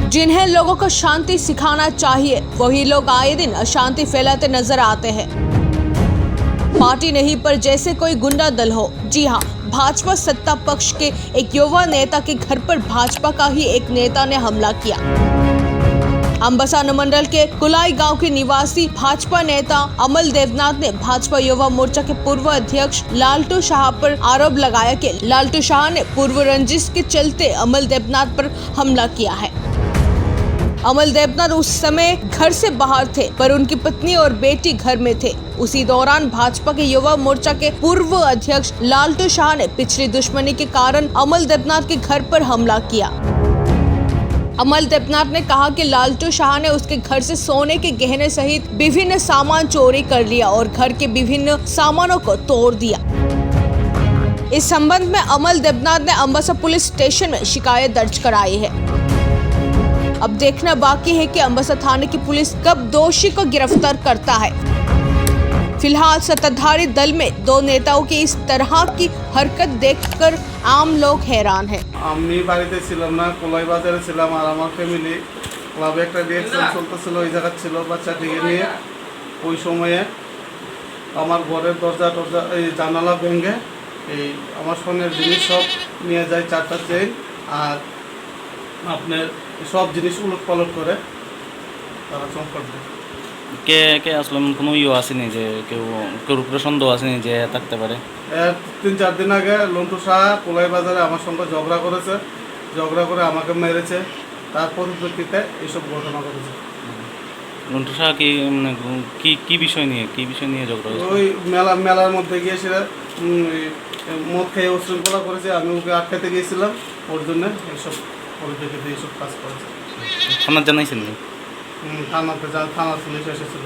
जिन्हें लोगों को शांति सिखाना चाहिए, वही लोग आए दिन अशांति फैलाते नजर आते हैं। पार्टी नहीं पर जैसे कोई गुंडा दल हो। जी हाँ, भाजपा सत्ता पक्ष के एक युवा नेता के घर पर भाजपा का ही एक नेता ने हमला किया। अंबसा अनुमंडल के कुलाई गांव के निवासी भाजपा नेता अमल देवनाथ ने भाजपा युवा मोर्चा के पूर्व अध्यक्ष लालटू शाह पर आरोप लगाया कि लालटू शाह ने पूर्व रंजिश के चलते अमल देवनाथ पर हमला किया है। अमल देवनाथ उस समय घर से बाहर थे, पर उनकी पत्नी और बेटी घर में थे। उसी दौरान भाजपा के युवा मोर्चा के पूर्व अध्यक्ष लालटू शाह ने पिछली दुश्मनी के कारण अमल देवनाथ के घर पर हमला किया। अमल देवनाथ ने कहा कि लालटू शाह ने उसके घर से सोने के गहने सहित विभिन्न सामान चोरी कर लिया और घर के विभिन्न सामानों को तोड़ दिया। इस संबंध में अमल देवनाथ ने अंबसा पुलिस स्टेशन में शिकायत दर्ज कराई है। अब देखना बाकी है कि अंबसा थाने की पुलिस कब दोषी को गिरफ्तार करता है। फिलहाल सत्ताधारी दल में दो नेताओं की इस तरह की हरकत देखकर आम लोग हैरान हैं। আমি বাড়িতে ছিলাম না, কোলাই বাজারে ছিলাম আর আমার ফ্যামিলি ক্লাবে একটা রিয়েকশন চলতেছিল, ওই জায়গা ছিল বাচ্চাটিকে নিয়ে। ওই সময়ে আমার ঘরের দরজা এই জানালা ভেঙে এই আমার সোনার জিনিস সব নিয়ে যায়, 4টা চেইন আর আপনার সব জিনিস উলট পালট করে তারা চম্পট দেয়। কে কে আসলে কোনো আসেনি যে কেউ উপরে সন্দেহ আসেনি যে থাকতে পারে? 3-4 দিন আগে লন্টু শাহ কোলাই বাজারে আমার সঙ্গে ঝগড়া করেছে, ঝগড়া করে আমাকে মেরেছে। তার পরিপ্রেক্ষিতে এইসব ঘটনা ঘটেছে। লন্টু শাহ কি বিষয় নিয়ে ঝগড়া হয়েছে? ওই মেলার মধ্যে গিয়ে সেটা মদ খেয়ে উশৃঙ্খলা করেছে, আমি ওকে আটকাতে গিয়েছিলাম, ওর জন্য এইসব পরিপ্রেক্ষিতে এইসব কাজ করেছে। থানা জানাইছেন? থানা পুলিশ এসেছিল।